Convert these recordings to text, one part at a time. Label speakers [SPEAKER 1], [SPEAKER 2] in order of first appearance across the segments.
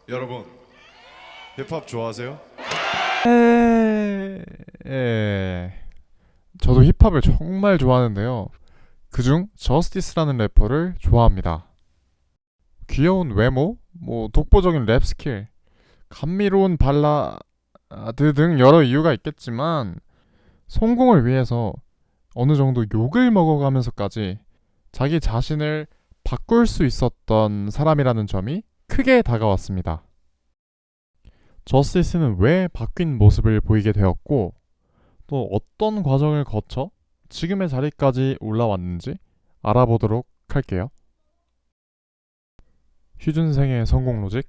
[SPEAKER 1] 여러분, 힙합 좋아하세요?
[SPEAKER 2] 에... 저도 힙합을 정말 좋아하는데요. 그중 저스티스라는 래퍼를 좋아합니다. 귀여운 외모, 독보적인 랩 스킬, 감미로운 발라드 등 여러 이유가 있겠지만 성공을 위해서 어느 정도 욕을 먹어가면서까지 자기 자신을 바꿀 수 있었던 사람이라는 점이 크게 다가왔습니다. 저스티스는 왜 바뀐 모습을 보이게 되었고 또 어떤 과정을 거쳐 지금의 자리까지 올라왔는지 알아보도록 할게요. 휴준생의 성공 로직,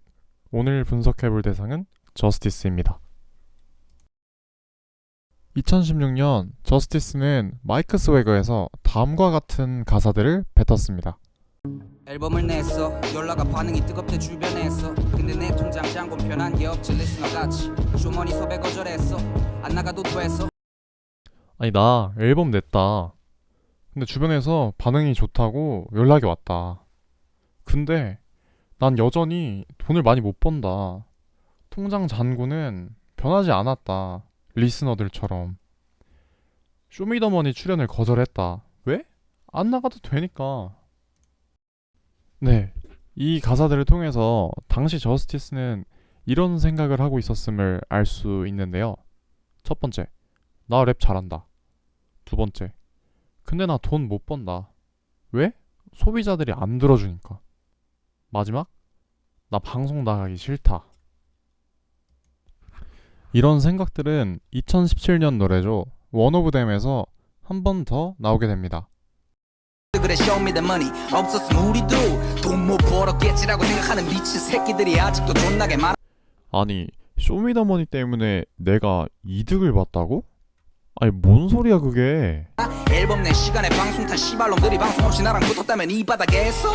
[SPEAKER 2] 오늘 분석해볼 대상은 저스티스입니다. 2016년 저스티스는 마이크 스웨거에서 다음과 같은 가사들을 뱉었습니다.
[SPEAKER 3] 앨범을 냈어. 연락과 반응이 뜨겁대 주변에서. 근데 내 통장 잔고 편한 게 없지. 리스너같이 주머니 섭외 거절했어. 안 나가도 됐어.
[SPEAKER 2] 아니 나 앨범 냈다. 근데 주변에서 반응이 좋다고 연락이 왔다. 근데 난 여전히 돈을 많이 못 번다. 통장 잔고는 변하지 않았다. 리스너들처럼. 쇼미더머니 출연을 거절했다. 왜? 안 나가도 되니까. 네, 이 가사들을 통해서 당시 저스티스는 이런 생각을 하고 있었음을 알 수 있는데요. 첫 번째, 나 랩 잘한다. 두 번째, 근데 나 돈 못 번다. 왜? 소비자들이 안 들어주니까. 마지막, 나 방송 나가기 싫다. 이런 생각들은 2017년 노래죠. 원 오브 댐에서 한 번 더 나오게 됩니다.
[SPEAKER 3] 그래 show me the money. 없었으면 우리도 돈 못 벌었겠지라고 생각하는 미친 새끼들이 아직도 존나게 많아.
[SPEAKER 2] 아니, 쇼미더머니 때문에 내가 이득을 봤다고? 아니, 뭔 소리야 그게.
[SPEAKER 3] 앨범 내 시간에 방송 탄 씨발놈들이 방송 없이 나랑 붙었다면 이 바닥에서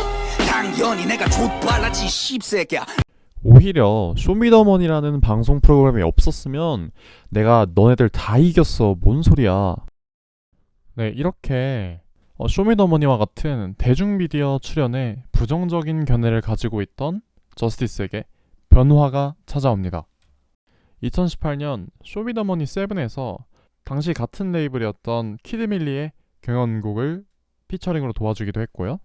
[SPEAKER 3] 당연히 내가 족발랐지 씹새끼야.
[SPEAKER 2] 오히려 쇼미더머니라는 방송 프로그램이 없었으면 내가 너네들 다 이겼어. 뭔 소리야. 네, 이렇게 쇼미더머니와 같은 대중미디어 출연에 부정적인 견해를 가지고 있던 저스티스에게 변화가 찾아옵니다. 2018년 쇼미더머니 7에서 당시 같은 레이블이었던 키드밀리의 경연곡을 피처링으로 도와주기도 했고요.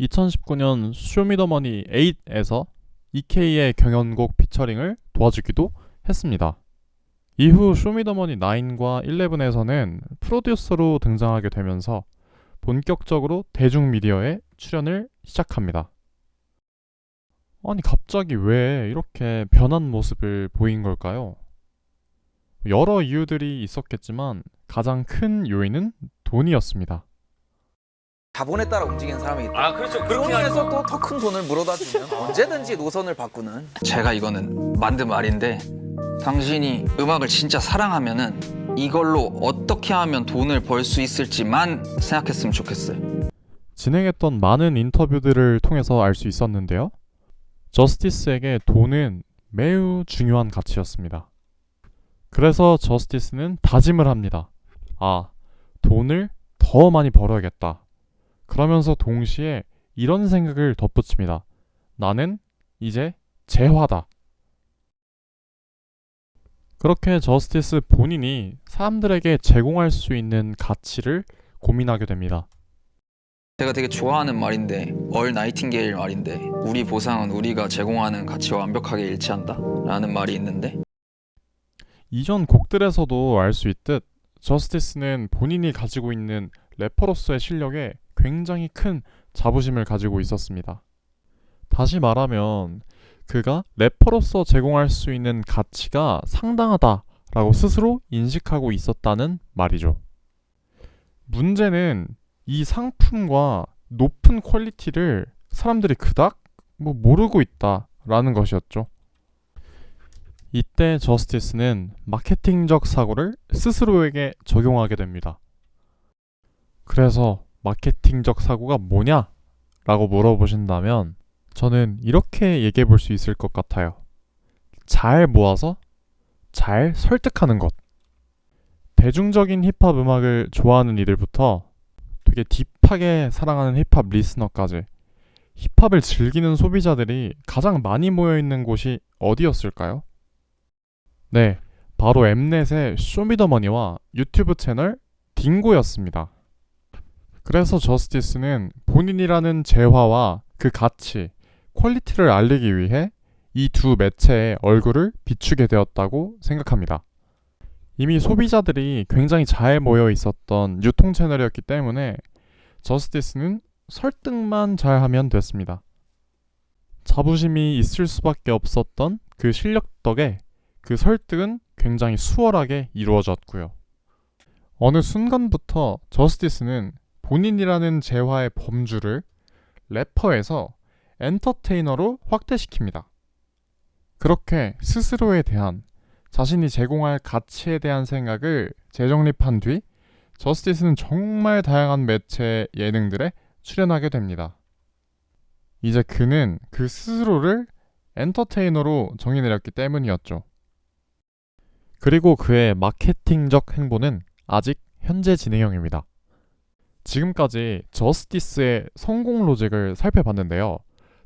[SPEAKER 2] 2019년 쇼미더머니 8에서 EK의 경연곡 피처링을 도와주기도 했습니다. 이후 쇼미더머니 9과 11에서는 프로듀서로 등장하게 되면서 본격적으로 대중미디어에 출연을 시작합니다. 아니 갑자기 왜 이렇게 변한 모습을 보인 걸까요? 여러 이유들이 있었겠지만 가장 큰 요인은 돈이었습니다.
[SPEAKER 4] 자본에 따라 움직이는 사람이기 때문에
[SPEAKER 5] 그렇죠.
[SPEAKER 4] 그렇게 해서 또 더 큰 돈을 물어다 주면 언제든지 노선을 바꾸는.
[SPEAKER 5] 제가 이거는 만든 말인데 당신이 음악을 진짜 사랑하면은 이걸로 어떻게 하면 돈을 벌 수 있을지만 생각했으면 좋겠어요.
[SPEAKER 2] 진행했던 많은 인터뷰들을 통해서 알 수 있었는데요. 저스티스에게 돈은 매우 중요한 가치였습니다. 그래서 저스티스는 다짐을 합니다. 돈을 더 많이 벌어야겠다. 그러면서 동시에 이런 생각을 덧붙입니다. 나는 이제 재화다. 그렇게 저스티스 본인이 사람들에게 제공할 수 있는 가치를 고민하게 됩니다.
[SPEAKER 5] 제가 되게 좋아하는 말인데 얼 나이팅게일 말인데 우리 보상은 우리가 제공하는 가치와 완벽하게 일치한다 라는 말이 있는데
[SPEAKER 2] 이전 곡들에서도 알 수 있듯 저스티스는 본인이 가지고 있는 래퍼로서의 실력에 굉장히 큰 자부심을 가지고 있었습니다. 다시 말하면 그가 래퍼로서 제공할 수 있는 가치가 상당하다라고 스스로 인식하고 있었다는 말이죠. 문제는 이 상품과 높은 퀄리티를 사람들이 그닥 모르고 있다라는 것이었죠. 이때 저스티스는 마케팅적 사고를 스스로에게 적용하게 됩니다. 그래서 마케팅적 사고가 뭐냐? 라고 물어보신다면 저는 이렇게 얘기해 볼 수 있을 것 같아요. 잘 모아서 잘 설득하는 것. 대중적인 힙합 음악을 좋아하는 이들부터 되게 딥하게 사랑하는 힙합 리스너까지 힙합을 즐기는 소비자들이 가장 많이 모여있는 곳이 어디였을까요? 네, 바로 엠넷의 쇼미더머니와 유튜브 채널 딩고였습니다. 그래서 저스티스는 본인이라는 재화와 그 가치, 퀄리티를 알리기 위해 이 두 매체의 얼굴을 비추게 되었다고 생각합니다. 이미 소비자들이 굉장히 잘 모여 있었던 유통 채널이었기 때문에 저스티스는 설득만 잘하면 됐습니다. 자부심이 있을 수밖에 없었던 그 실력 덕에 그 설득은 굉장히 수월하게 이루어졌고요. 어느 순간부터 저스티스는 본인이라는 재화의 범주를 래퍼에서 엔터테이너로 확대시킵니다. 그렇게 스스로에 대한 자신이 제공할 가치에 대한 생각을 재정립한 뒤 저스티스는 정말 다양한 매체 예능들에 출연하게 됩니다. 이제 그는 그 스스로를 엔터테이너로 정의 내렸기 때문이었죠. 그리고 그의 마케팅적 행보는 아직 현재 진행형입니다. 지금까지 저스티스의 성공 로직을 살펴봤는데요.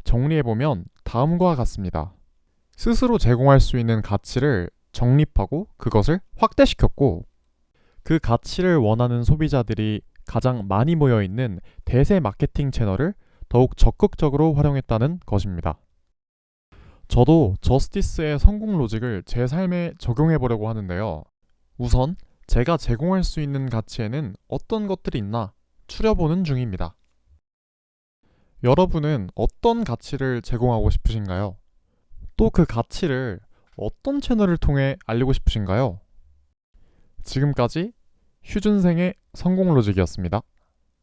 [SPEAKER 2] 정리해보면 다음과 같습니다. 스스로 제공할 수 있는 가치를 정립하고 그것을 확대시켰고, 그 가치를 원하는 소비자들이 가장 많이 모여있는 대세 마케팅 채널을 더욱 적극적으로 활용했다는 것입니다. 저도 저스티스의 성공 로직을 제 삶에 적용해 보려고 하는데요. 우선 제가 제공할 수 있는 가치에는 어떤 것들이 있나 추려보는 중입니다. 여러분은 어떤 가치를 제공하고 싶으신가요? 또 그 가치를 어떤 채널을 통해 알리고 싶으신가요? 지금까지 휴준생의 성공 로직이었습니다.